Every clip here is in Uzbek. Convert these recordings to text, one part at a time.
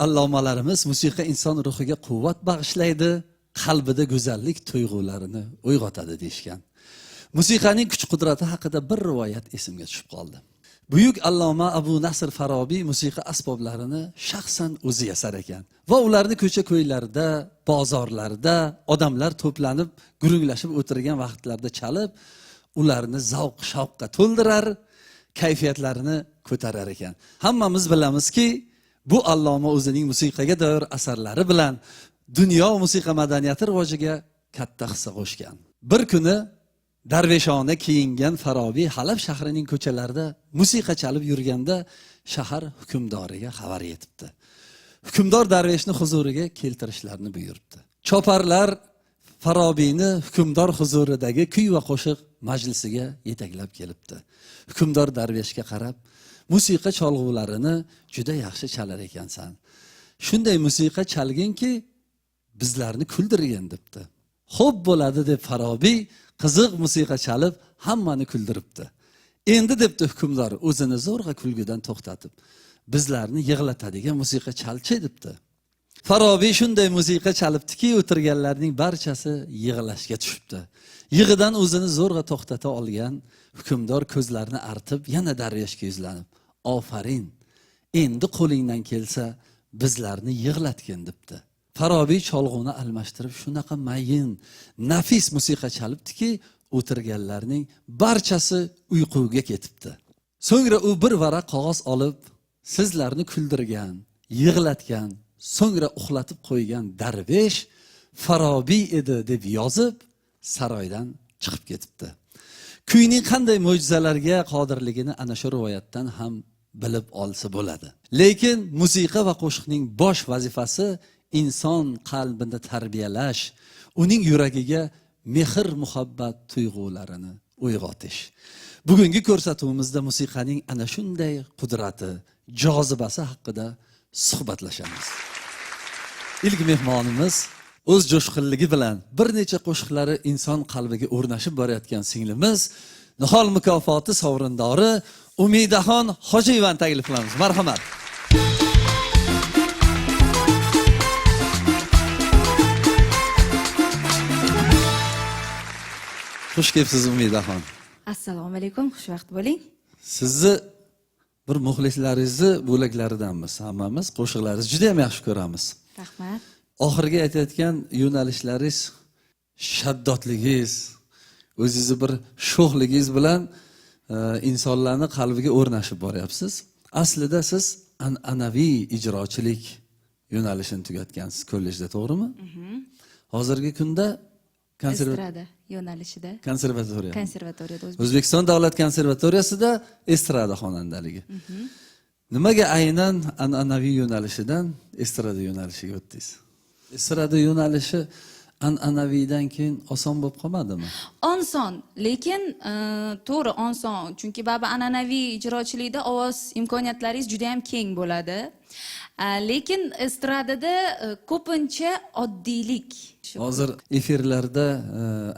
allomalarimiz musiqa inson ruhiga quvvat bag'ishlaydi, qalbida go'zallik tuyg'ularini uyg'otadi deyishgan. Musiqaning kuch-qudrati haqida bir rivoyat esimga tushib qoldi. Buyuk alloma Abu Nasr Farobiy musiqa asboblarini shaxsan o'zi yasar ekan va ularni ko'cha-ko'ylarda, bozorlarda odamlar to'planib, gurunglashib o'tirgan vaqtlarda chalib, ularni zavq-shavqqa to'ldirar, kayfiyatlarini ko'tarar ekan. Hammamiz bilamizki, bu alloma o'zining musiqaga doir asarlari bilan dunyo musiqa madaniyati rivojiga katta hissa qo'shgan. Bir kuni darveshona kiyingan Farobiy Halab shahrining ko'chalarida musiqa chalib yurganda shahar hukmdoriga xabar yetibdi. Hukmdor darveshni huzuriga keltirishlarini buyuribdi. Choparlar Farobiyni hukmdor huzuridagi kuy va qo'shiq majlisiga yetaklab kelibdi. Hukmdor darveshga qarab, musiqa cholg'ularini juda yaxshi chalar ekansan. Shunday musiqa chalginki, bizlarni kuldirgin debdi. Xo'p bo'ladi deb Farobiy qiziq musiqa chalib hammani kuldiribdi. Endi debdi hukmdor o'zini zo'rg'a kulgidan to'xtatib, bizlarni yig'latadigan musiqa chalchi debdi. Farobiy shunday musiqa chalibdiki, o'tirganlarning barchasi yig'lashga tushibdi. Yig'idan o'zini zo'rg'a to'xtata olgan hukmdor ko'zlarini artib, yana darveshga yuzlanib, "Ofarin, endi qo'lingdan kelsa bizlarni yig'latgin" debdi. Farobiy cholg'uni almashtirib shunaqa mayin, nafis musiqa chalibdiki, o'tirganlarning barchasi uyquga ketibdi. So'ngra u bir varaq qog'oz olib, sizlarni kuldirgan, yig'latgan, so'ngra uxlatib qo'ygan darvesh Farobiy edi deb yozib, saroydan chiqib ketibdi. Kuyning qanday mo'jizalarga qodirligini ana shu rivoyatdan ham bilib olsa bo'ladi. Lekin musiqa va qo'shiqning bosh vazifasi inson qalbini tarbiyalash, uning yuragiga mehr, muhabbat tuyg'ularini uyg'otish. Bugungi ko'rsatuvimizda musiqaning ana shunday qudrati, jozibasi haqida suhbatlashamiz. Ilk mehmonimiz o'z jo'shqinligi bilan bir necha qo'shiqlari inson qalbiga o'rnashib borayotgan singlimiz, Nihol mukofoti sovrindori Umidaxon Hojiyevani taklif qilamiz. Marhamat. Xush kelibsiz Umidaxon. Assalomu alaykum, xushvaqt bo'ling. Sizni bir muxlislaringizni bo'laklaridanmiz. Hammamiz qo'shiqlaringizni juda ham yaxshi ko'ramiz. Rahmat. Oxirgi aytayotgan yo'nalishlaringiz, shaddodligingiz, o'zingizni bir sho'xligingiz bilan insonlarni qalbiga o'rnashib boryapsiz. Aslida siz an'anaviy ijrochilik yo'nalishini tugatgansiz kollejda, to'g'rimi? Hozirgi kunda Estrada yo'nalishida. Konservatoriyada. O'zbekiston davlat konservatoriyasida estrada xonandaligi. Nimaga aynan an'anaviy yo'nalishidan estrada yo'nalishiga o'tdingiz? Estrada yo'nalishi an'anaviydan keyin oson bo'lib qolmadimi? Oson, lekin to'g'ri oson, chunki baribir an'anaviy ijrochilikda ovoz imkoniyatlaringiz juda ham keng bo'ladi. Lekin estradada ko'pincha oddiylik. Hozir efirlarda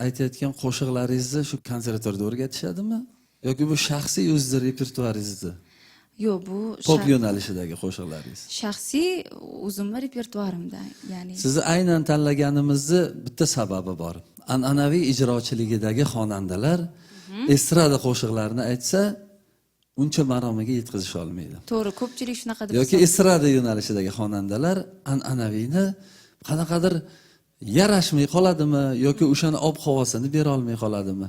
aytayotgan qo'shiqlaringizni shu konservatoriyada o'rgatishadimi? Yoki bu shaxsiy o'zingiz repertuaringizda? Yo'q, bu pop yo'nalishidagi qo'shiqlaringiz. Shaxsiy o'zimning repertuarimda, ya'ni. Sizni aynan tanlaganimizni bitta sababi bor. An'anaviy ijrochiligidagi xonandalar estrada qo'shiqlarini aytsa, uncha maromiga yetkazisha olmaydi. To'g'ri, ko'pchilik shunaqa deb yoki estrada yo'nalishidagi xonandalar an'anaviyni qanaqadir yarashmay qoladimi yoki o'shani ob-havosini bera olmay qoladimi?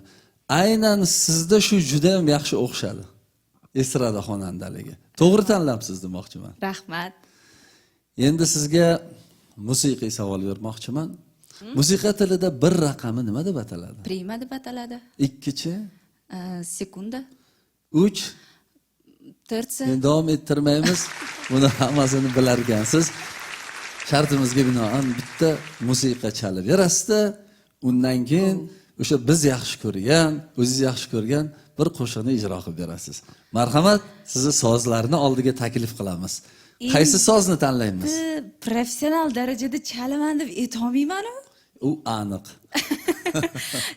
Aynan sizda shu juda ham yaxshi o'xshadi. Estrada xonandaligi. To'g'ri tanlabsiz demoqchiman. Rahmat. Endi sizga musiqiy savol bermoqchiman. Musiqa tilida bir raqami nima deb ataladi? Prima deb ataladi. Ikkichi? Sekunda. 3? Tertsi. Davom ettirmaymiz. Buni hammasini bilar ekansiz. Shartimizga binoan bitta musiqa chalib berasizda, undan keyin o'sha biz yaxshi ko'rgan, o'zingiz yaxshi ko'rgan bir qo'shiqni ijro qilib berasiz. Marhamat, sizni sozlarni oldiga taklif qilamiz. Qaysi sozni tanlaymiz? Professional darajada chalaman deb aytolmayman. U aniq.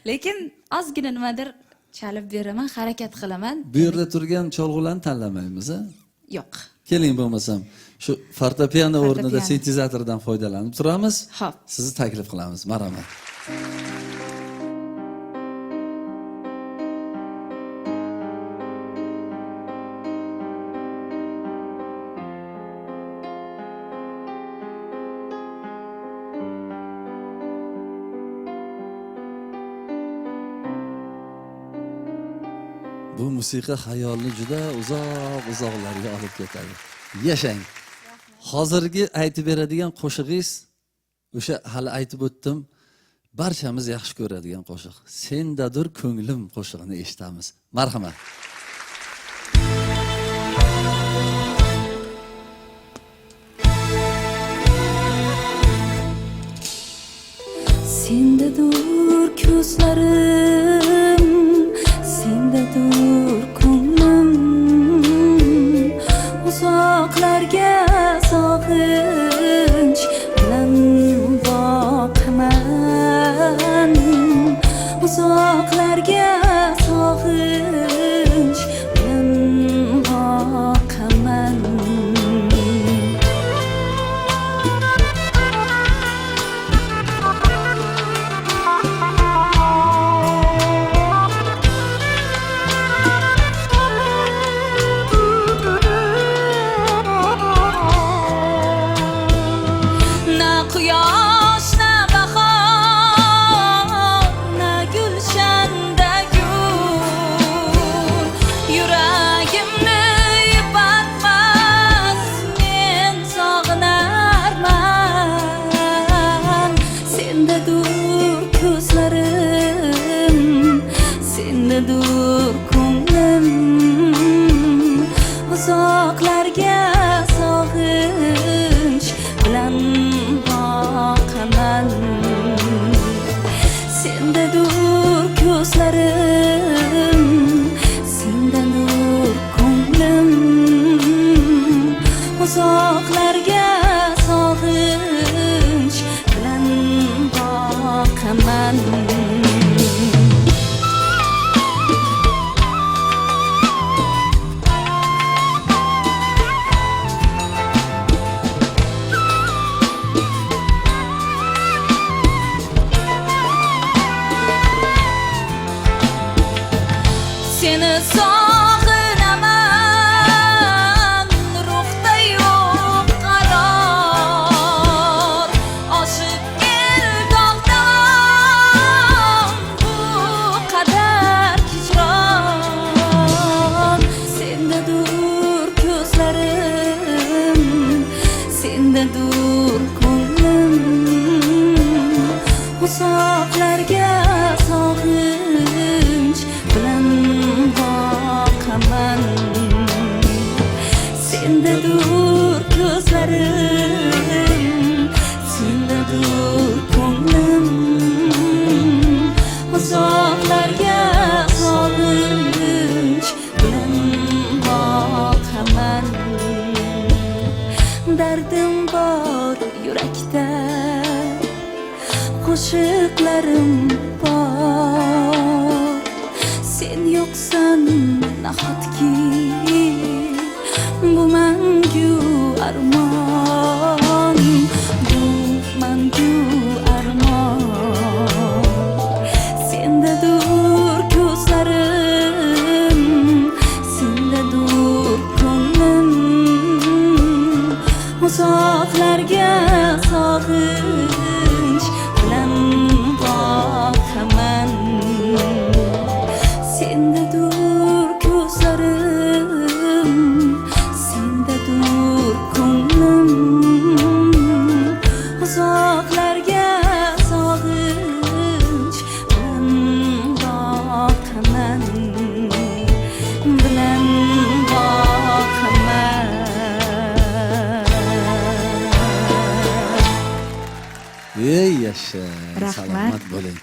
Lekin ozgina nimadir chalib beraman, harakat qilaman. Bu yerda turgan cholg'ularni tanlamaymiz, a? Yo'q. Keling bo'lmasam shu fortepiano o'rnida Fortepiano. sintezatordan foydalanib turamiz. Xo'p. Sizni taklif qilamiz. Marhamat. Bu musiqa xayolni juda uzoqlarga olib ketadi. Yashang. Hozirgi aytib beradigan qo'shig'ingiz o'sha hali aytib o'tdim, barchamiz yaxshi ko'radigan qo'shiq. Sendadir ko'nglim qo'shig'ini eshitamiz. Marhamat. Sendadir ko'zlarim, sendadir ko'nglim, uzoqlarga sog'inch bilan boqaman, uzoqlarga sog'inch bilan boqaman. Na quyosh, na bahor, na gulshanda gul, yuragimni yupatmas, men sog'inarman. Sendadir ko'zlarim, sendadir ko'nglim, uzoqlarga sog'inch bilan boqaman. Sendadir ko'zlarim, sendadir ko'nglim, uzoqlarga sog'inch bilan boqaman. Seni sog'inaman, ruhda yo'q qaror, oshib el dog'dan bu qadar hijron. Sendadir ko'zlarim, sendadir ko'nglim, uzoqlarga sog'inch bilan boqaman. Sendadir ko'zlarim, sendadir ko'nglim, uzoqlarga sog'inch bilan boqaman. Dardim bor yurakda, qo'shiqlarim bor. Sen yo'qsan nahotki, bu mangu armon, bu mangu armon. Sendadir ko'zlarim, sendadir ko'nglim, uzoqlarga sog'inch bilan boqaman. Sendadir ko'zlarim, sendadir ko'nglim, uzoqlarga sog'inch bilan boqaman, bilan boqaman. Ey yasha, Rahmat. salomat bo'ling.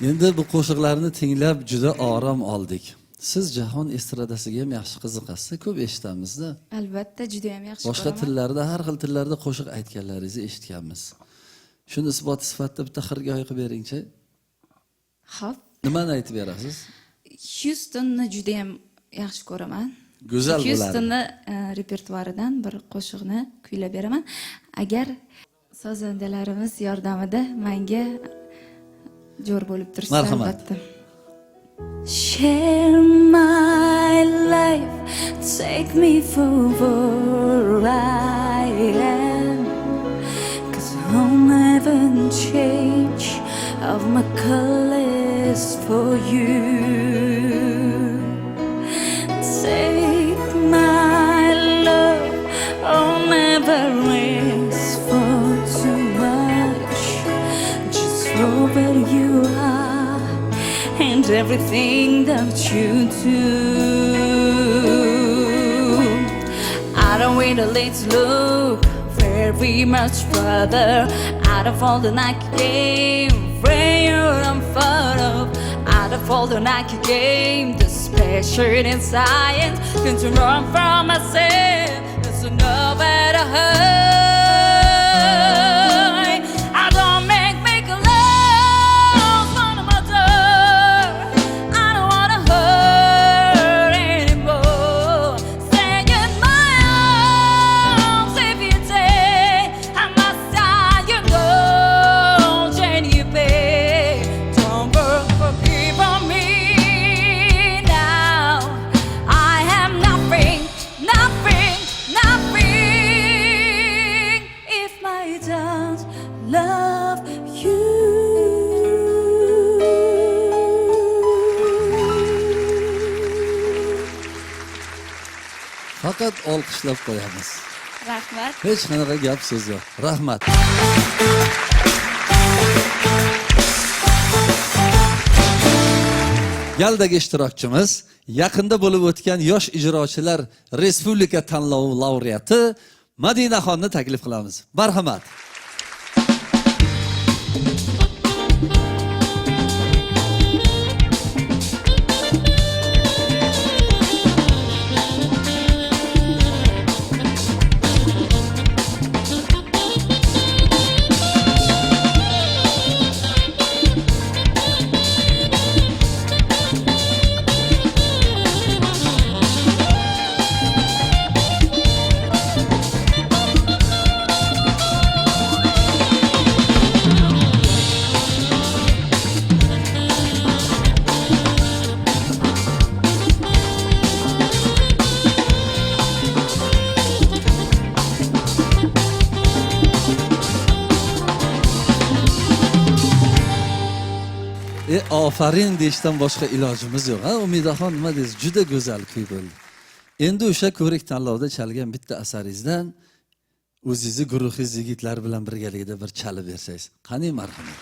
Endi bu qo'shiqlarni tinglab juda orom oldik. Siz jahon estradasiga ham yaxshi qiziqasiz, ko'p eshitamiz-da. Albatta juda ham yaxshi Boshqa ko'raman. tillarda, har xil tillarda qo'shiq aytganlaringizni eshitganmiz. Shuni isbot sifatida bitta xirgoyi qilib beringchi. Xo'p. Nimani aytib berasiz? Houstonni juda ham yaxshi ko'raman. Go'zal 200 bo'ladi. tonna repertuaridan bir qo'shiqni kuylab beraman. Agar sozandalarimiz yordamida menga jo'r bo'lib tursa Marhamat. albatta. Share my life, take me for where I am, 'cause I'll never change of my colors for you. Take my love, I'll never ask for too much, just for where you are and everything that you do. I don't really to look very much further out of all the night game where I'm far of. Out of all the night game, the special in science can't run from myself. There's nowhere to hide. I don't make love on my door. I don't wanna hurt anymore. Stay in my arms every day. I must die, you know, Jenny Bay. Don't forgive on me now. I have nothing, nothing, nothing if I don't love you. Faqat olqishlab qo'yamiz. Rahmat. Hech qanaqa gap so'z yo'q. Rahmat. Galdagi ishtirokchimiz yaqinda bo'lib o'tgan yosh ijrochilar respublika tanlovi laureati Madinaxonni taklif qilamiz. Marhamat. Ofarin deyishdan boshqa ilojimiz yo'q. Ha, Umidaxon nima deysiz? Juda go'zal kuy bo'ldi. Endi o'sha ko'rik tanlovda chalgan bitta asaringizdan o'zingizni guruhingiz yigitlar bilan birgalikda bir chalib bersangiz. Qani marhamat.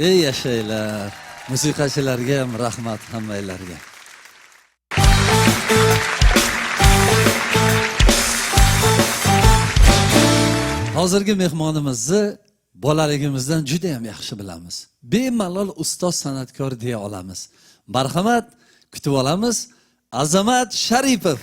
Ey yashaylar. Musiqachilarga ham rahmat hammanglarga. Hozirgi mehmonimizni bolaligimizdan juda ham yaxshi bilamiz. Bemalol ustoz san'atkor deya olamiz. Marhamat, kutib olamiz. Azamat Sharipov.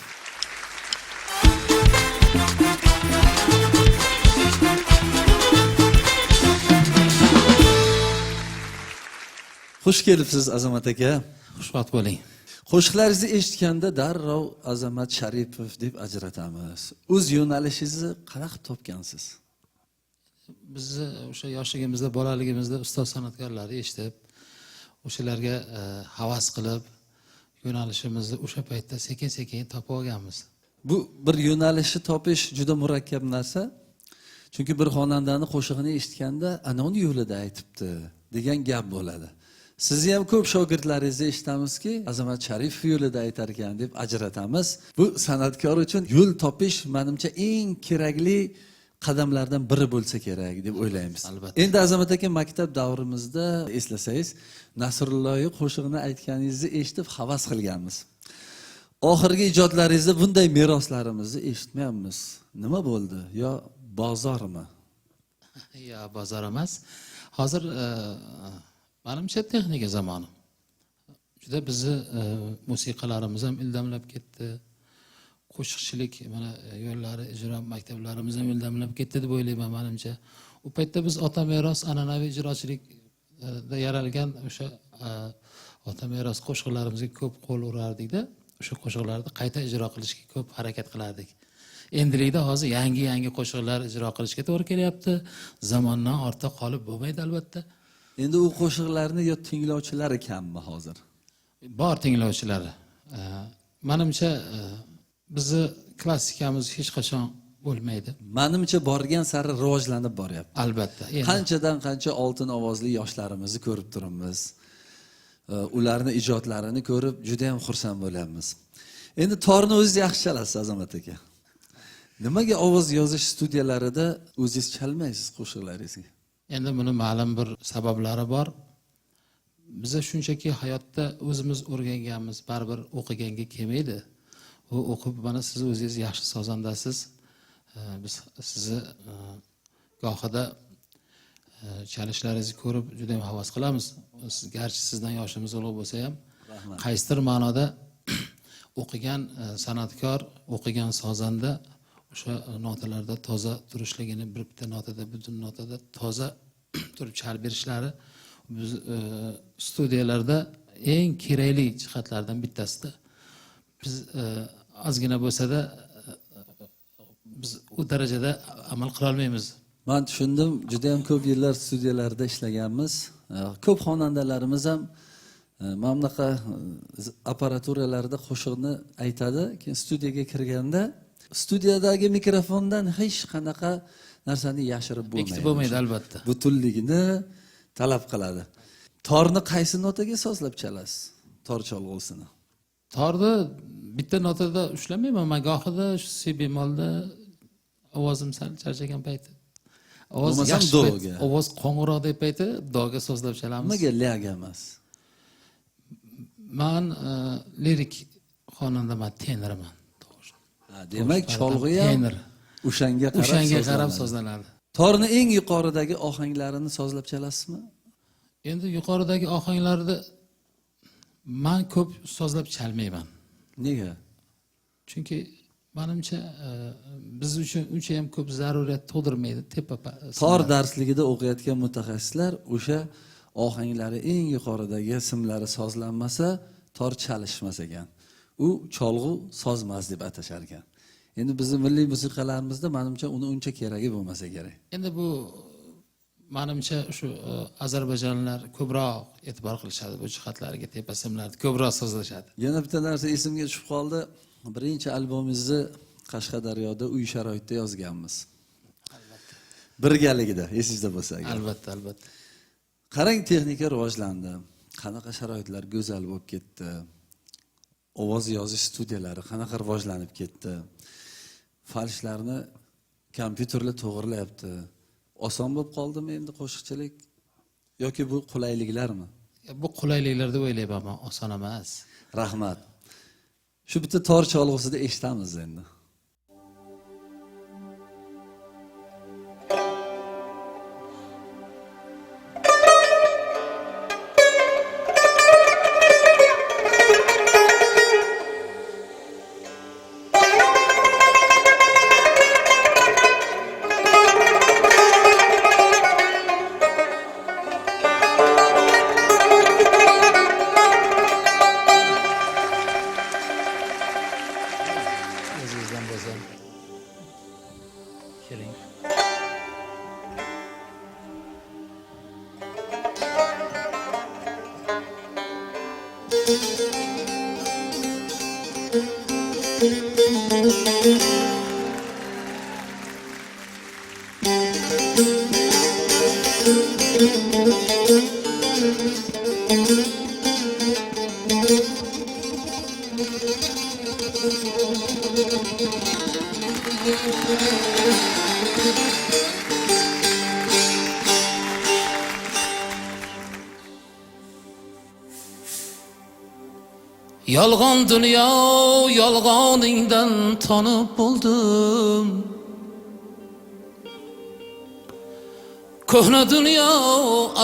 Xush kelibsiz Azamat aka. Xushvaqt bo'ling. Qo'shiqlaringizni eshitganda darrov Azamat Sharipov deb ajratamiz. O'z yo'nalishingizni qanaqa topgansiz? Bizni o'sha yoshligimizda, bolaligimizda ustoz san'atkorlarni eshitib, o'shalarga havas qilib, yo'nalishimizni o'sha paytda sekin-sekin topib olganmiz. Bu bir yo'nalishni topish juda murakkab narsa. Chunki bir xonandani qo'shig'ini eshitganda ana uni yo'lida aytibdi degan gap bo'ladi. Sizni ham ko'p shogirdlaringizni eshitamizki, Azamat Sharipov yo'lida aytar ekan deb ajratamiz. Bu san'atkor uchun yo'l topish menimcha eng kerakli qadamlardan biri bo'lsa kerak deb o'ylaymiz. Albatta. Endi Azamat aka maktab davrimizda eslasangiz, Nasrulloyning qo'shig'ini aytganingizni eshitib havas qilganmiz. Oxirgi ijodlaringizda bunday meroslarimizni eshitmayapmiz. Nima bo'ldi? Yo bozormi? Ya bozor emas. Hozir menimcha texnika zamoni. Juda bizni musiqalarimiz ham ildamlab ketdi. Qo'shiqchilik mana yo'llari, ijro maktablarimiz ham ildamlab ketdi deb o'ylayman menimcha. U paytda biz ota meros, an'anaviy ijrochilikda yaralgan o'sha ota meros qo'shiqlarimizga ko'p qo'l urardik-da. O'sha qo'shiqlarni qayta ijro qilishga ko'p harakat qilardik. Endilikda hozir yangi qo'shiqlar ijro qilishga to'g'ri kelyapti. Zamondan ortda qolib bo'lmaydi albatta. Endi u qo'shiqlarni yo tinglovchilari kammi hozir? Bor tinglovchilari. Menimcha bizni klassikamiz hech qachon bo'lmaydi. Menimcha borgan sari rivojlanib boryapti. Albatta. Qanchadan qancha oltin ovozli yoshlarimizni ko'rib turibmiz. Ularning ijodlarini ko'rib juda ham xursand bo'lyapmiz. Endi torni o'zingiz yaxshi chalasiz Azamat aka. Nimaga ovoz yozish studiyalarida o'zingiz chalmaysiz qo'shiqlaringizga? Endi buni ma'lum bir sabablari bor. Biza shunchaki hayotda o'zimiz o'rganganmiz, baribir o'qiganga kelmaydi. U o'qib mana siz o'zingiz yaxshi sozandasiz. Biz sizni gohida chalishlaringizni ko'rib juda ham havas qilamiz. Siz garchi sizdan yoshimiz ulug' bo'lsa ham, qaysidir ma'noda o'qigan san'atkor, o'qigan sozanda o'sha notalarda toza turishligini, bir bitta notada, butun notada toza turib chalib berishlari biz studiyalarda eng kerakli jihatlardan bittasida. Biz ozgina bo'lsa-da biz u darajada amal qila olmaymiz. Men tushundim, juda ham ko'p yillar studiyalarda ishlaganmiz. Ko'p xonandalarimiz ham mana bunaqa apparaturalarda qo'shiqni aytadi, keyin studiyaga kirganda studiyadagi mikrofondan hech qanaqa narsani yashirib bo'lmaydi. Bo'lmaydi albatta. Butunligini talab qiladi. Torni qaysi notaga sozlab chalasiz? Tor cholg'usini. Torni bitta notada ushlamayman. Men gohida shu si bemolda ovozim sal charchagan payti. Ovoz yaxshi do'ga. Ovoz qo'ng'iroq deb payti do'ga sozlab chalamiz. Nimaga lag emas? Men lirik xonandaman, tenorman. Demak, cholg'i ham o'shanga qarab sozlanadi. Torni eng yuqoridagi ohanglarini sozlab chalasizmi? Endi yuqoridagi ohanglarni men ko'p sozlab chalmayman. Nega? Chunki menimcha biz uchun uncha ham ko'p zaruriyat tug'dirmaydi. Tor darsligida o'qiyotgan mutaxassislar o'sha ohanglari eng yuqoridagi simlari sozlanmasa, tor chalishmas ekan. U cholg'u sozmas deb atashar ekan. Endi bizning milliy musiqalarimizda menimcha uni uncha keragi bo'lmasa kerak. Endi bu menimcha shu Ozarbayjonlar ko'proq e'tibor qilishadi bu jihatlarga, tepa simlarni ko'proq sozlashadi. Yana bitta narsa esimga tushib qoldi. Birinchi albomingizni Qashqadaryoda uy sharoitida yozganmiz. Albatta. Birgaligida, esingizda bo'lsa agar. Albatta, albatta. Qarang, texnika rivojlandi. Qanaqa sharoitlar go'zal bo'lib ketdi. Ovoz yozish studiyalari qanaqa rivojlanib ketdi. Falshlarni kompyuterlar to'g'irlayapti. Oson bo'lib qoldimi endi qo'shiqchilik? yoki bu qulayliklarmi? Bu qulayliklar deb o'ylayman, ammo oson emas. Rahmat. Shu bitta tor cholg'usida eshitamiz endi. O'zingizdan bo'lsa keling. Yolg'on dunyo, yolg'oningdan tonib bo'ldim. Ko'hna dunyo,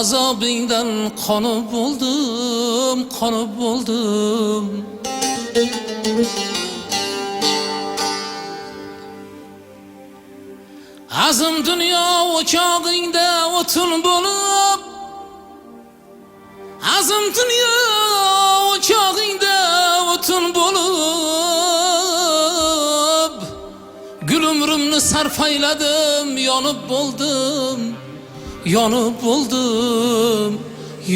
azobingdan qonib bo'ldim, qonib bo'ldim. Azim dunyo o'chog'ingda o'tin bo'lib, azim dunyo o'chog'ingda o'tin bo'lib, gul umrimni sarfayladim, yonib bo'ldim, yonib bo'ldim,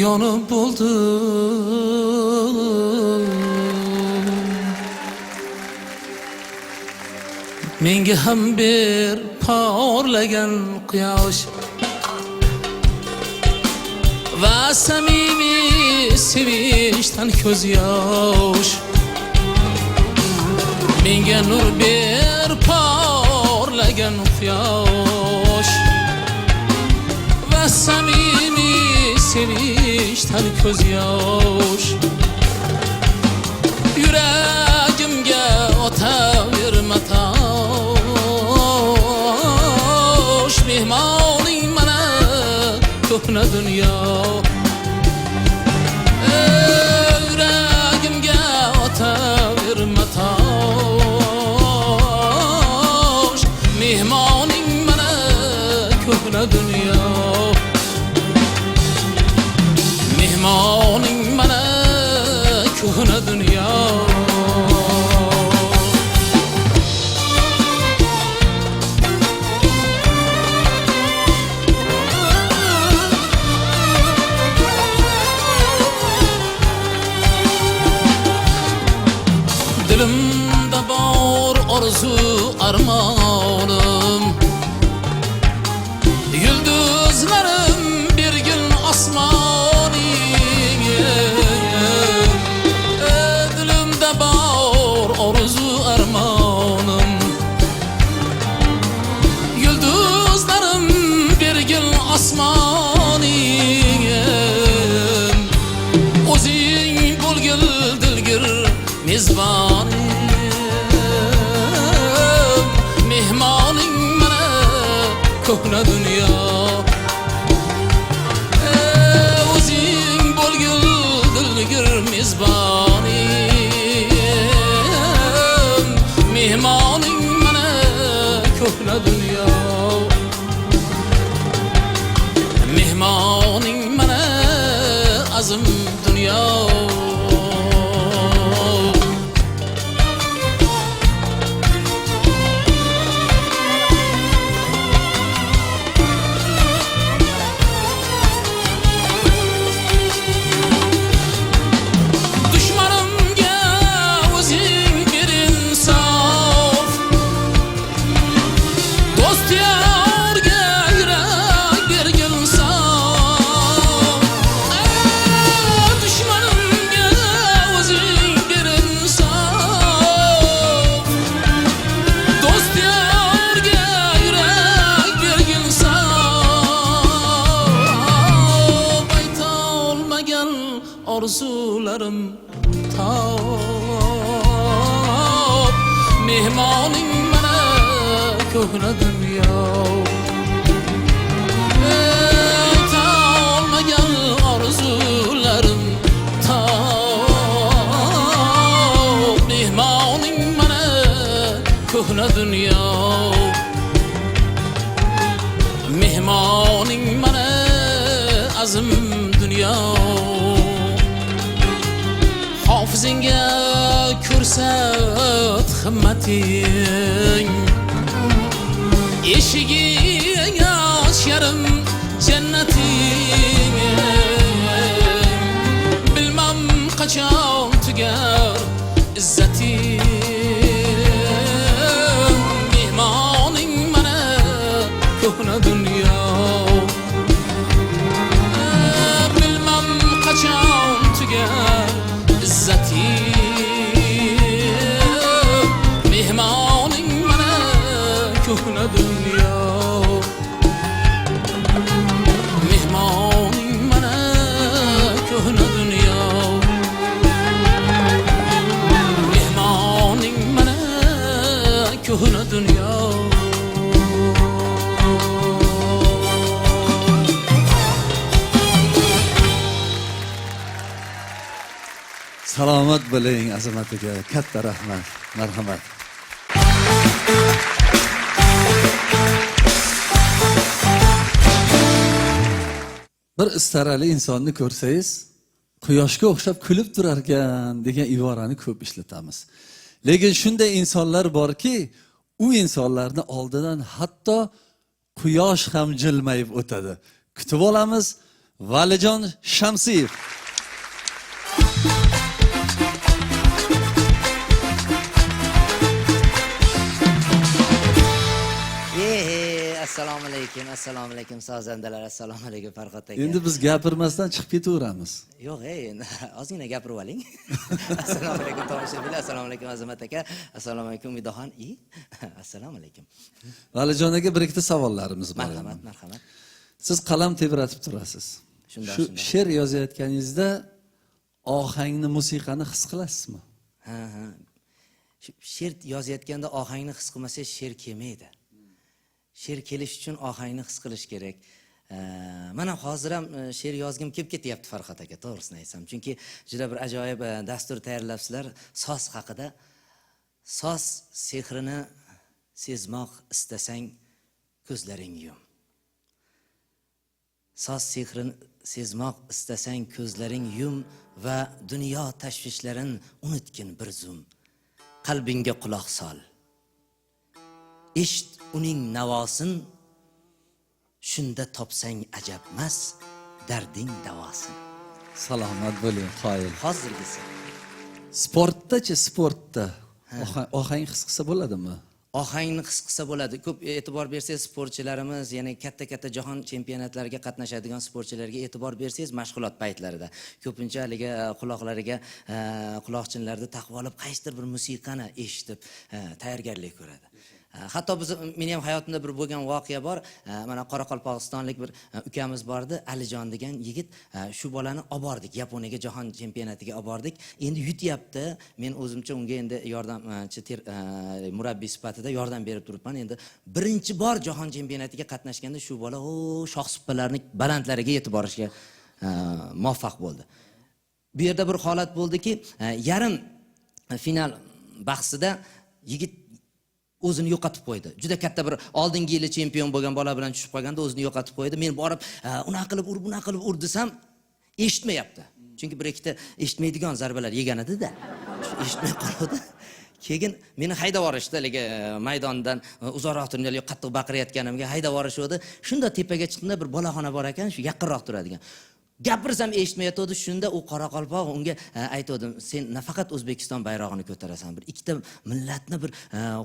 yonib bo'ldim. Menga ham ber porlagan quyosh va samimiy sevinchdan ko'z yosh. Menga nur ber porlagan quyosh va samimiy sevinchdan ko'z yosh. Yuragimga otaverma tosh, mehmoning mana ko'hna dunyo. Yuragimga otaverma tosh, mehmoning mana ko'hna dunyo. Mehmoning mana ko'hna dunyo. Dilimda bor orzu armonim, yulduzlarim birgin osmoning. Dilimda bor orzu armonim, yulduzlarim birgin osmoning. O'zing bo'lgil dilgir mezbonim, mehmoning mana ko'hna dunyo. O'zing bo'lgil dilgir mezbonim, mehmoning mana ko'hna dunyo. Mehmoning mana azim dunyo. Düşmanım orzularim top mehmoning mana ko'hna dunyo olmagan orzularim top mehmoning mana ko'hna dunyo mehmoning mana azim dunyo hofizingga ko'rsat himmating eshiging ocharim jannating bilmam qachon tugar izzating mehmoning mana ko'hna dunyo bilmam qachon tugar izzating mehmoning mana ko'hna dunyo mehmoning mana ko'hna dunyo mehmoning mana ko'hna dunyo Salomat bo'ling Azamat aka, katta rahmat, marhamat. Bir istarali insonni ko'rsangiz, quyoshga o'xshab kulib turar ekan degan iborani ko'p ishlatamiz. Lekin shunday insonlar borki, u insonlarni oldidan hatto quyosh ham jilmayib o'tadi. Kutib olamiz Valijon Shamsiyev. Assalomu alaykum sozandalar, assalomu alaykum Farhod aka. Endi biz gapirmasdan chiqib ketaveramiz. Yo'q, endi ozgina gapirib oling. Assalomu alaykum tomoshabinlar, assalomu alaykum Azamat aka, assalomu alaykum Midoxon. Assalomu alaykum. Valijon aka, bir ikkita savollarimiz bor. Marhamat, marhamat. Siz qalam tebratib turasiz. Shu she'r yozayotganingizda ohangni, musiqani his qilasizmi? Ha. She'r yozayotganda ohangni his qilmasa she'r kelmaydi. She'r kelish uchun ohangni his qilish kerak. Mana hozir ham she'r yozgim kelib ketyapti Farhod aka, to'g'risini aytsam. Chunki juda bir ajoyib dastur tayyorlabsizlar soz haqida. Soz sehrini sezmoq istasang ko'zlaring yum. Soz sehrini sezmoq istasang ko'zlaring yum va dunyo tashvishlarin unutgin bir zum. Qalbingga quloq sol. Eshit uning navosin, shunda topsang ajabmas darding davosin. Salomat bo'ling, qoyil. Hozirgisi. Sportda ohang his qilsa bo'ladimi? Ohangni his qilsa bo'ladi. Ko'p e'tibor bersangiz sportchilarimiz, ya'ni katta jahon chempionatlariga qatnashadigan sportchilarga e'tibor bersangiz mashg'ulot paytlarida ko'pincha haliga quloqlariga quloqchinlarni taqib olib qaysidir bir musiqani eshitib tayyorgarlik ko'radi. Hatto meni ham hayotimda bir bo'lgan voqea bor. Mana Qoraqalpog'istonlik bir ukamiz bordi, Alijon degan yigit. Shu bolani olib bordik, Yaponiyaga jahon chempionatiga olib bordik. Endi yutyapti. Men o'zimcha unga endi yordamchi murabbiy sifatida yordam berib turibman. Endi birinchi bor jahon chempionatiga qatnashganda shu bola shohsupalarning balandlariga yetib borishga muvaffaq bo'ldi. Bu yerda bir holat bo'ldiki, yarim final bahsida yigit o'zini yo'qotib qo'ydi. Juda katta bir oldingi yili chempion bo'lgan bola bilan tushib qolganda o'zini yo'qotib qo'ydi. Men borib, unaqa qilib ur, bunaqa qilib ur desam, eshitmayapti. Chunki bir ikkita eshitmaydigan zarbalar yegan edi-da. Eshitmay qoldi. Keyin meni haydab yuborishdi, haliga maydondan uzoqroq turgan, qattiq baqirayotganimga haydab yuborishdi. Shunda tepaga chiqdimda bir bolaxona bor ekan, shu yaqinroq turadigan. Gapirsam eshitmayotdi. Shunda u Qoraqalpoq unga aytdim, sen nafaqat O'zbekiston bayrog'ini ko'tarasan, bir ikkita millatni bir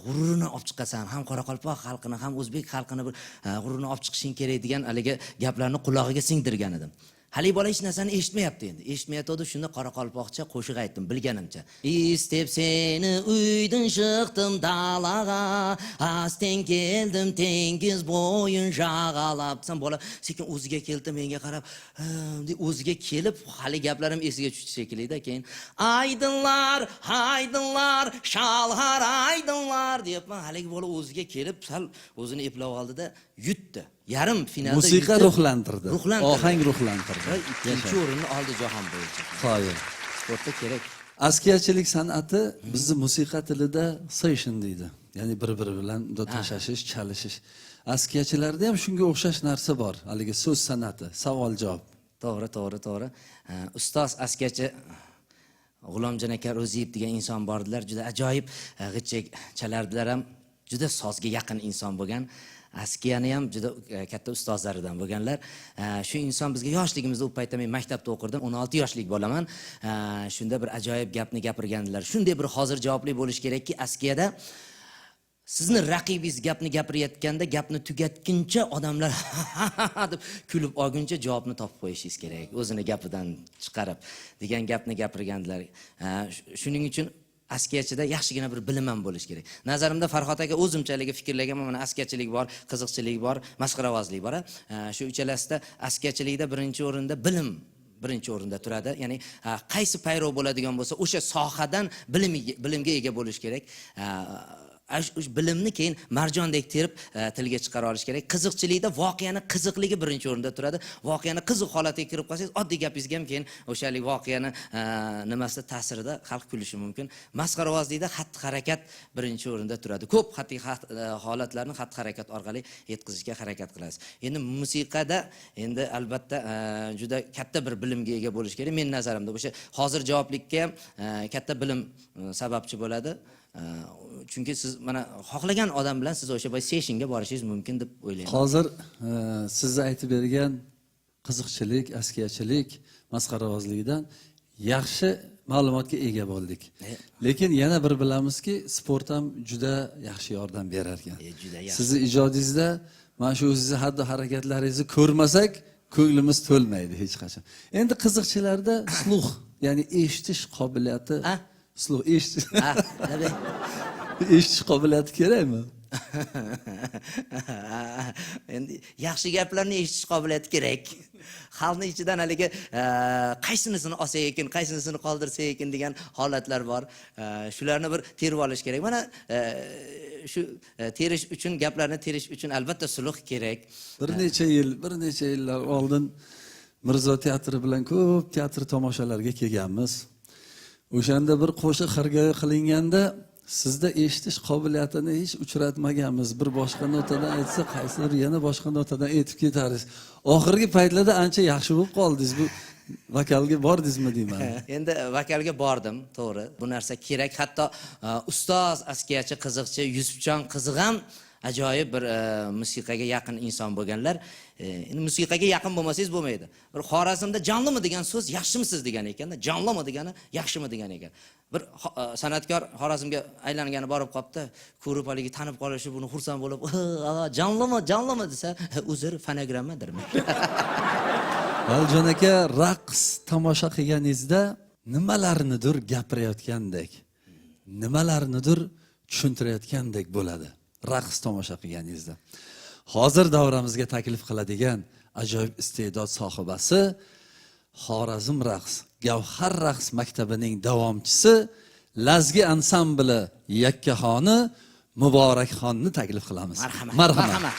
g'ururini olib chiqasan, ham Qoraqalpoq xalqini, ham o'zbek xalqini bir g'ururini olib chiqishing kerak degan haliga gaplarni qulog'iga singdirgan edim. Haligi bola hech narsani eshitmayapti endi. Eshitmayotdi, shunda qoraqalpoqcha qo'shiq aytdim bilganimcha. Isteb seni uydan chiqdim dalaga, astin keldim tengiz bo'yin jag'alab. Sen bola sekin o'ziga keldi, menga qarab, deb o'ziga kelib, hali gaplarim esiga tushdi shekilli-da. Keyin aydinlar, aydinlar, shalhar aydinlar deyapman. Haligi bola o'ziga kelib, sal o'zini eplab oldi-da, yutdi. Yarim finalda Musiqa yutdi. ruhlantirdi. Ohang ruhlantirdi. Va ikkinchi o'rinni oldi jahon bo'yicha. Qoyil. Sportda kerak. Askiyachilik san'ati bizni musiqa tilida session deydi. Ya'ni bir-biri bilan tashash, chalishish. Askiyachilarda ham shunga o'xshash narsa bor. Haligi so'z san'ati, savol-javob. To'g'ri. Ustoz askiyachi G'ulomjon aka Ro'ziyev degan inson bordilar. Juda ajoyib g'ichak chalardilar ham. Juda sozga yaqin inson bo'lgan. Askiyani ham juda katta ustozlaridan bo'lganlar. Shu inson bizga yoshligimizda u paytda men maktabda o'qirdim. 16 yoshlik bolaman. Shunda bir ajoyib gapni gapirgandilar. Shunday bir hozir javobli bo'lish kerakki, askiyada sizni raqibingiz gapni gapirayotganda gapni tugatguncha odamlar deb kulib olguncha javobni topib qo'yishingiz kerak. O'zini gapidan chiqarib degan gapni gapirgandilar. Shuning uchun askiyachida yaxshigina bir bilim ham bo'lish kerak. Nazarimda Farhod aka o'zimchaligi fikrlaganman, mana askiyachilik bor, qiziqchilik bor, masxaravozlik bor. Shu uchalasida askiyachilikda birinchi o'rinda bilim birinchi o'rinda turadi. Ya'ni qaysi payrov bo'ladigan bo'lsa, o'sha sohadan bilimga ega bo'lish kerak. Bilimni keyin marjondek terib tilga chiqara olish kerak. Qiziqchilikda voqeani qiziqligi birinchi o'rinda turadi. Voqeani qiziq holatiga kirib qolsangiz, oddiy gapingizga ham keyin o'shalik voqeani nimasida ta'sirida xalq kulishi mumkin. Masxaravozlikda xatti-harakat birinchi o'rinda turadi. Ko'p holatlarni xatti-harakat orqali yetkazishga harakat qilasiz. Endi musiqada endi albatta juda katta bir bilimga ega bo'lish kerak. Men nazarimda o'sha hozir javoblikka ham katta bilim sababchi bo'ladi. Chunki siz mana xohlagan odam bilan siz o'sha boy sessionga borishingiz mumkin deb o'ylayman. Hozir siz aytib bergan qiziqchilik, askiyachilik, masxaravozlikdan yaxshi ma'lumotga ega bo'ldik. Lekin yana bir bilamizki, sport ham juda yaxshi yordam berar ekan. Juda yaxshi. Sizni ijodingizda mana shu o'zingizni xatti-harakatingizni ko'rmasak, ko'nglimiz to'lmaydi hech qachon. Endi qiziqchilarda sluh, ya'ni eshitish qobiliyati, sluh eshitish. Eshitish qobiliyati kerakmi? Endi yaxshi gaplarni eshitish qobiliyati kerak. Xalqning ichidan haligi qaysinisini olsa ekan, qaysinisini qoldirsa ekan degan holatlar bor. Shularni bir terib olish kerak. Mana shu terish uchun, gaplarni terish uchun albatta sulh kerak. Bir necha yillar oldin Mirzo teatri bilan ko'p teatr tomoshalariga kelganmiz. O'shanda bir qo'shiq xirgoyi qilinganda sizda eshitish qobiliyatini hech uchratmaganmiz. Bir boshqa notadan aytsa, qaysidir yana boshqa notadan aytib ketarsiz. Oxirgi paytlarda ancha yaxshi bo'lib qoldingiz. Bu vokalga bordingizmi deyman. Endi vokalga bordim, to'g'ri. Bu narsa kerak. Hatto ustoz, askiyachi, qiziqchi Yusufjon qiziq ham ajoyib bir musiqaga yaqin inson bo'lganlar. Endi musiqaga yaqin bo'lmasangiz bo'lmaydi. Bir Xorazmda jonlimi degan so'z yaxshimisiz degan ekanda, jonlimi degani yaxshimi degan ekan. Bir san'atkor Xorazmga aylangani borib qopti, ko'rib haligi tanib qolishi buni xursand bo'lib, jonlimi desa, uzr fonogrammadir. Valjon aka, raqs tomosha qilganingizda nimalarnidir gapirayotgandek, nimalarnidir tushuntirayotgandek bo'ladi. Raqs tomosha qilganingizda. Hozir davramizga taklif qiladigan ajoyib iste'dod sohibasi Xorazm raqs, Gavhar raqs maktabining davomchisi, Lazgi ansambli yakkaxoni Muborakxonni taklif qilamiz. Marhamat.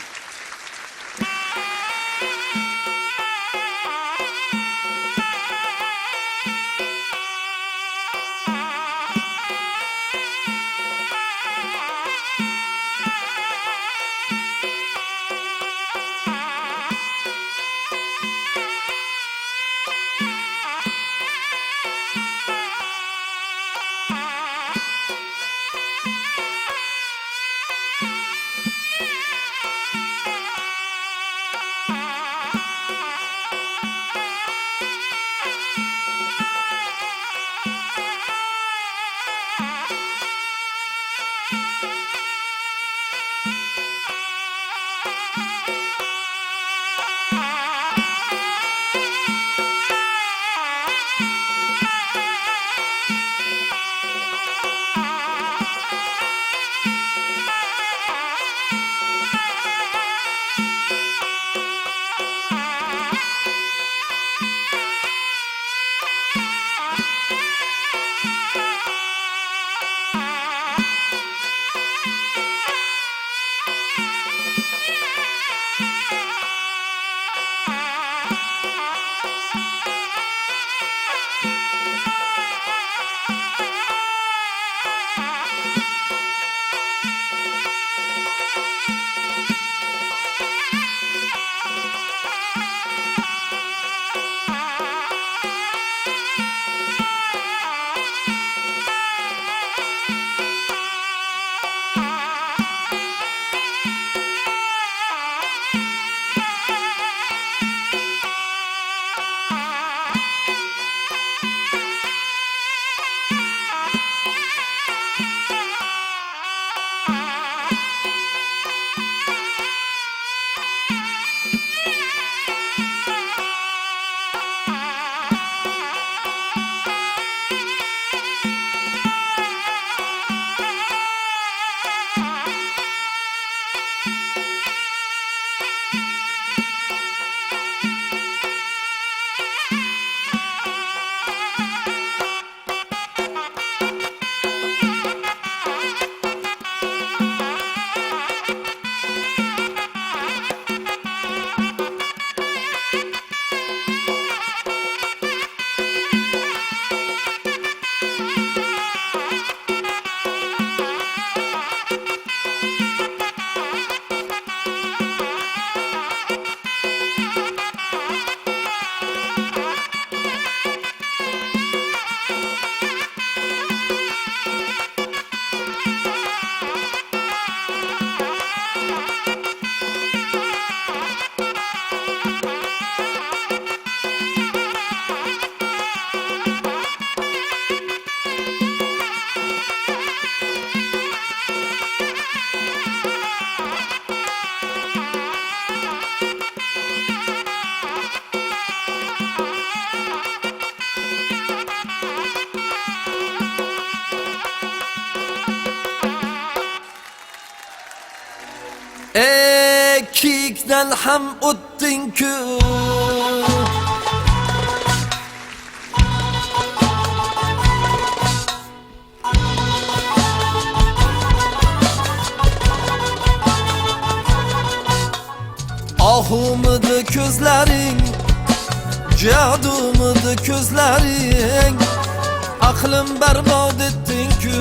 Kiyikdan ham o'tding-ku. Ahumidi ko'zlaring, jadumidi ko'zlaring, aqlim barbod etding-ku.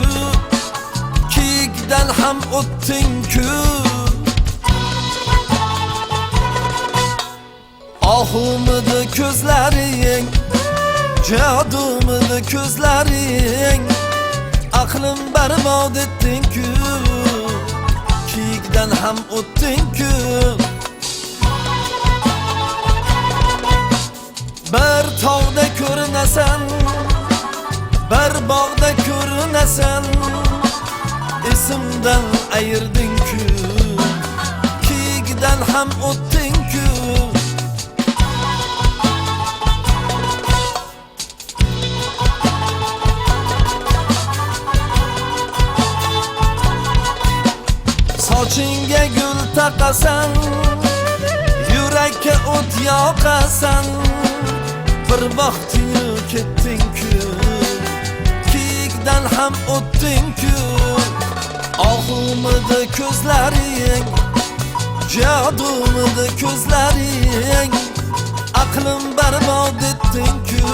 Kiyikdan ham o'tding-ku. Ahumidi ko'zlaring, jadumidi ko'zlaring, aqlim barbod etding-ku. Kiyikdan ham o'tding-ku. Bir tog'da ko'rinasan, bir bog'da ko'rinasan, esimdan ayirding-ku. Kiyikdan ham o'tding-ku. Sochingga gul taqasan, yurakka o't yoqasan, bir vaqtni ketding-ku. Kiyikdan ham o'tding-ku. Ahumidi ko'zlaring, jadumidi ko'zlaring, aqlim barbod etding-ku.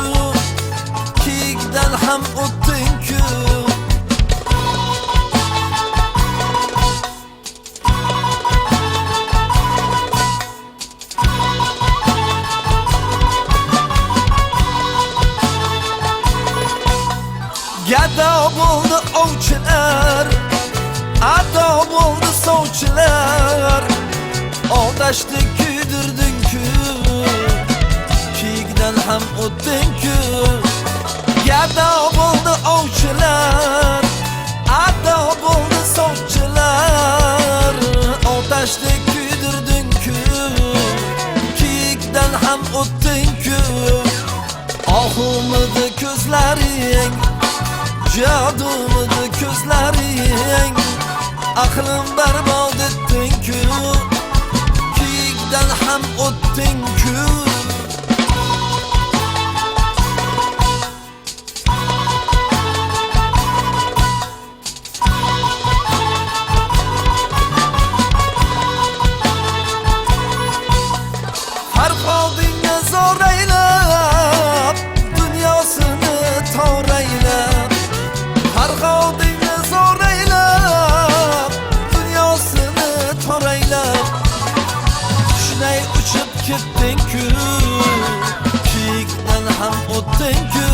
Kiyikdan ham o'tding-ku. Gado bo'ldi ovchilar, ado bo'ldi sovchilar, otashni kuydirding-ku. Kiyikdan ham o'tding-ku. Gado bo'ldi ovchilar, ado bo'ldi sovchilar, otashni kuydirding-ku. Kiyikdan ham o'tding-ku. Ahumidi ko'zlaring, jadumidi ko'zlaring, aqlim barbod etding-ku. Kiyikdan ham o'tding-ku. Farhodingga zo'raylab, dunyosini to'raylab, Farhodingni zo'raylab, dunyosini to'raylab, shunday uchib ketding-ku. Kiyikdan ham o'tding-ku.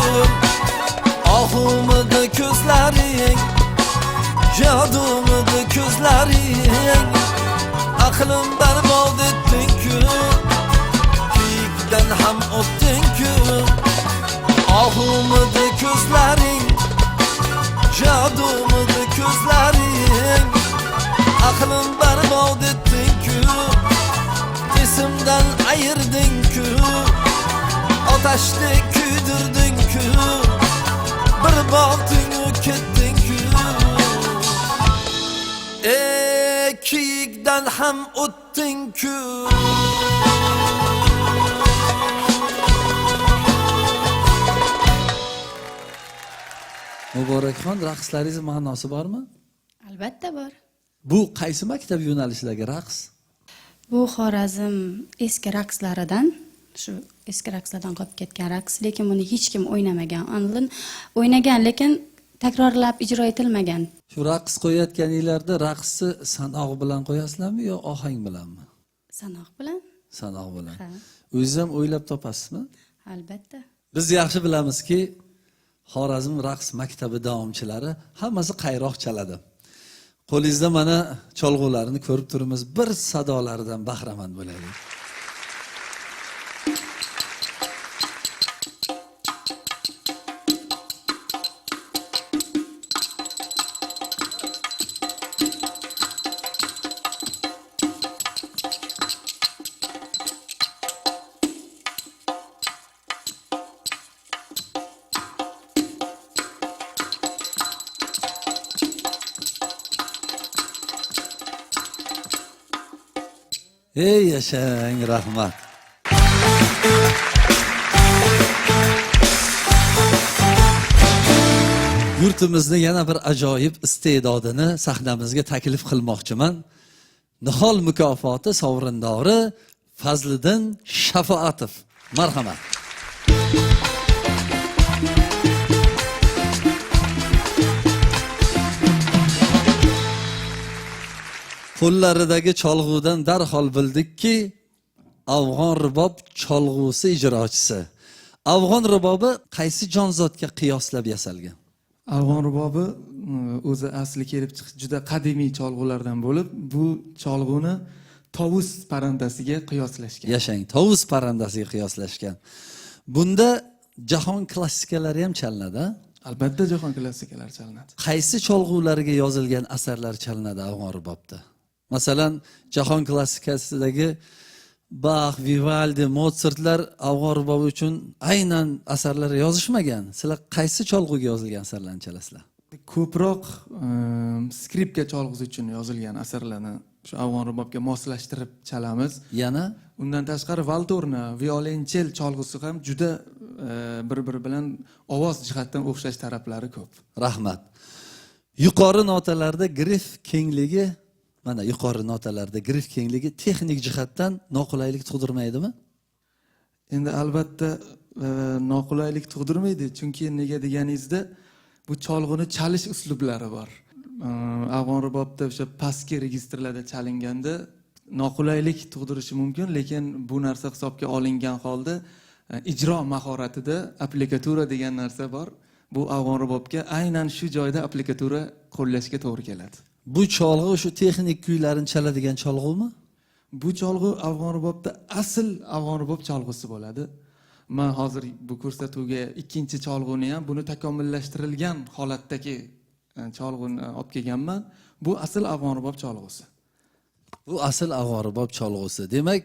Ahumidi ko'zlaring, jadumidi ko'zlaring, aqlim barbod etding-ku. Kiyikdan ham o'tding-ku. Ahumidi ko'zlaring, jadumidi ko'zlaring, aqlim barbod etding-ku. Esimdan ayirding-ku. Otashni kuydirding-ku. Bir vaqtni ketding-ku. Kiyikdan ham o'tding-ku. Muborakxon, raqslaringiz ma'nosi bormi? Albatta bor. Bu qaysi maktab yo'nalishidagi raqs? Bu Xorazm eski raqslaridan, shu eski raqslardan qolib ketgan raqs, lekin buni hech kim o'ynamagan. Oldin o'ynagan, lekin takrorlab ijro etilmagan. Shu raqs qo'yayotganinglarda raqsni sanoq bilan qo'yasizlarmi yo ohang bilanmi? Sanoq bilan? Sanoq bilan. Ha. O'zingiz ham o'ylab topasizmi? Albatta. Biz yaxshi bilamizki, Xorazm raqs maktabi davomchilari hammasi qayroq chaladi. Qo'lingizda mana cholg'ularni ko'rib turibmiz. Bir sadolaridan bahramand bo'laylik. Ey yashang, rahmat. Yurtimizni yana bir ajoyib iste'dodini sahnamizga taklif qilmoqchiman. Nihol mukofoti sovrindori Fazliddin Shafoatov. Marhamat. Qo'llaridagi cholg'udan darhol bildikki, afg'on rubob cholg'usi ijrochisi. Afg'on rubobi qaysi jonzotga qiyoslab yasalgan? Afg'on rubobi o'zi asli kelib chiqish juda qadimiy cholg'ulardan bo'lib, bu cholg'uni tovus parrandasiga qiyoslashgan. Yashang, tovus parrandasiga qiyoslashgan. Bunda jahon klassikalari ham chalinadi. Albatta jahon klassikalari chalinadi. Qaysi cholg'ularga yozilgan asarlar chalinadi afg'on rubobda? Masalan, jahon klassikasidagi Bach, Vivaldi, Mozartlar afg'on rubobi uchun aynan asarlar yozishmagan. Sizlar qaysi cholg'uga yozilgan asarlarni chalasizlar? Ko'proq skripka cholg'usi uchun yozilgan asarlarni shu afg'on rubobga moslashtirib chalamiz. Yana Undan tashqari valtorna, violonchel cholg'usi ham juda bir-biri bilan ovoz jihatdan o'xshash taraflari ko'p. rahmat. Yuqori notalarda grif kengligi, mana yuqori notalarda grif kengligi texnik jihatdan noqulaylik tug'dirmaydimi? Endi albatta noqulaylik tug'dirmaydi, chunki nega deganingizda bu cholg'uni chalish uslublari bor. Afg'on rubobda o'sha pastki registrlarda chalinganda noqulaylik tug'dirishi mumkin, lekin bu narsa hisobga olingan holda ijro mahoratida applikatura degan narsa bor. Bu afg'on rubobga aynan shu joyda applikatura qo'llashga to'g'ri keladi. Bu cholg'u shu texnik kuylarni chaladigan cholg'umi? Bu cholg'u afg'on rubobda asl afg'on rubob cholg'usi bo'ladi. Men hozir bu ko'rsatuvga ikkinchi cholg'uni ham buni takomillashtirilgan holatdagi cholg'uni olib kelganman. Bu asl afg'on rubob cholg'usi. Bu asl afg'on rubob cholg'usi. Demak,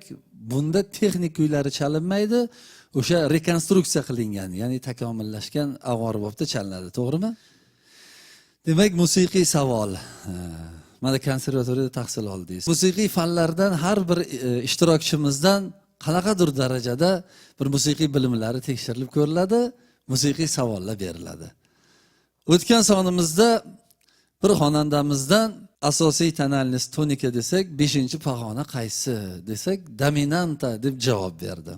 bunda texnik kuylari chalinmaydi, o'sha rekonstruksiya qilingan, ya'ni takomillashgan afg'on rubobda chalinadi, to'g'rimi? Demak, musiqiy savol. Mana konservatoriyada tahsil oldingiz. Musiqiy fanlardan har bir ishtirokchimizdan qanaqadir darajada bir musiqiy bilimlari tekshirilib ko'riladi, musiqiy savollar beriladi. O'tgan sonimizda bir xonandamizdan asosiy tonalность tonika desak, 5-pog'ona qaysi desak, dominanta deb javob berdi.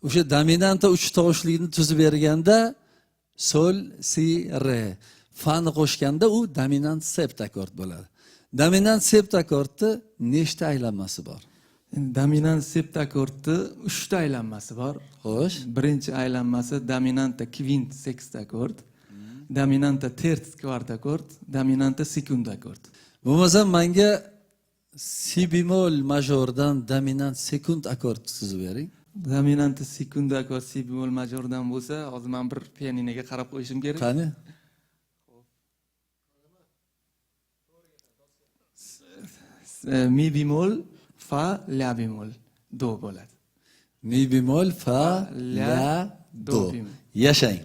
O'sha dominanta 3 tovushlikni tuzib berganda sol, si, re fani qo'shganda u dominant septakord bo'ladi. Dominant septakordni nechta aylanmasi bor? Dominant septakordni 3 ta aylanmasi bor. Xo'sh, Birinchi aylanmasi dominanta kvint sekstakord, dominanta terts kvartakord, dominanta sekundakord. bo'lmasam menga si bemol majordan dominant sekund akkord tuzib bering. Dominanta sekundakord si bemol majordan bo'lsa, hozir men bir pianinoga qarab qo'yishim kerak. Qani? Mi bemol, fa, la bemol, do bo'ladi. Mi bemol, fa, la, do. Yashang.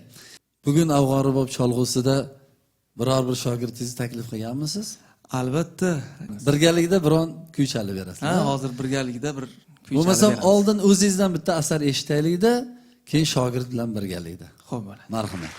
Bugun afg'on rubob cholg'usida biror bir shogirdingizni taklif qilganmisiz? Albatta. Birgalikda biron kuy chalib berasizlar. Ha, hozir birgalikda bir kuy Bo'lmasam chalib beramiz. oldin o'zingizdan bitta asar eshitaylik-da, keyin shogird bilan birgalikda. Xo'p, bo'ladi. Marhamat.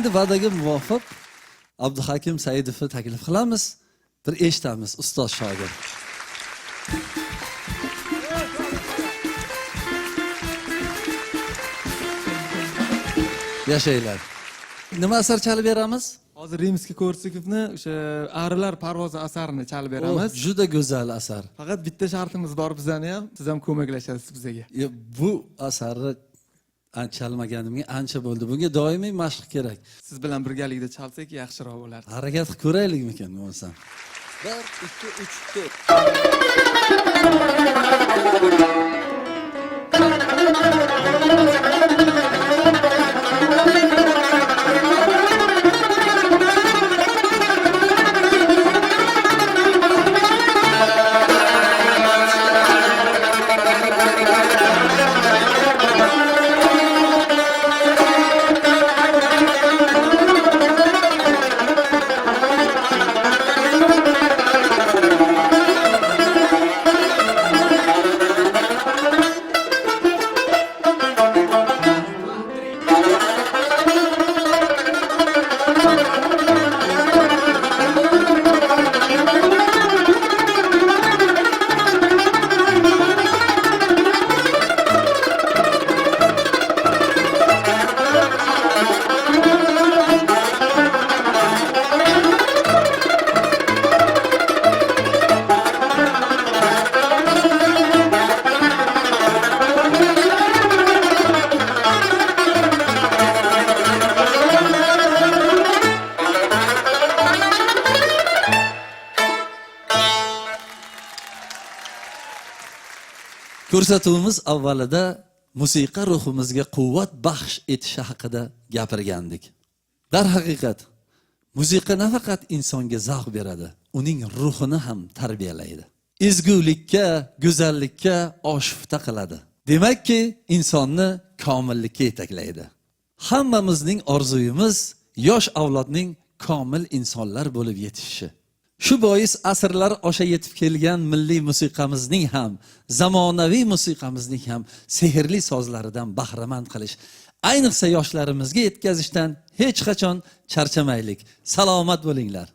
Endi va'daga muvofiq Abduhakim Saidovni taklif qilamiz. Bir eshitamiz ustoz shogird. Yashaylar. Nima asar chalib beramiz? Hozir Rimskiy-Korsakovni o'sha Arilar parvozi asarini chalib beramiz. Juda go'zal asar. Faqat bitta shartimiz bor bizani ham, siz ham ko'maklashasiz bizga. Bu asarni chalmaganimga ancha bo'ldi. Bunga doimiy mashq kerak. Siz bilan birgalikda chalsak yaxshiroq bo'lardi. Harakat qilib ko'raylikmikan bo'lsam. 1 2 Ko'rsatuvimiz avvalida musiqa ruhimizga quvvat baxsh etishi haqida gapirgandik. Darhaqiqat, musiqa nafaqat insonga zavq beradi, uning ruhini ham tarbiyalaydi. Ezgulikka, go'zallikka oshufta qiladi. Demakki, insonni komillikka yetaklaydi. Hammamizning orzuyimiz yosh avlodning komil insonlar bo'lib yetishishi. Shu bois asrlar osha yetib kelgan milliy musiqamizning ham, zamonaviy musiqamizning ham sehrli sozlaridan bahramand qilish, ayniqsa yoshlarimizga yetkazishdan hech qachon charchamaylik. Salomat bo'linglar.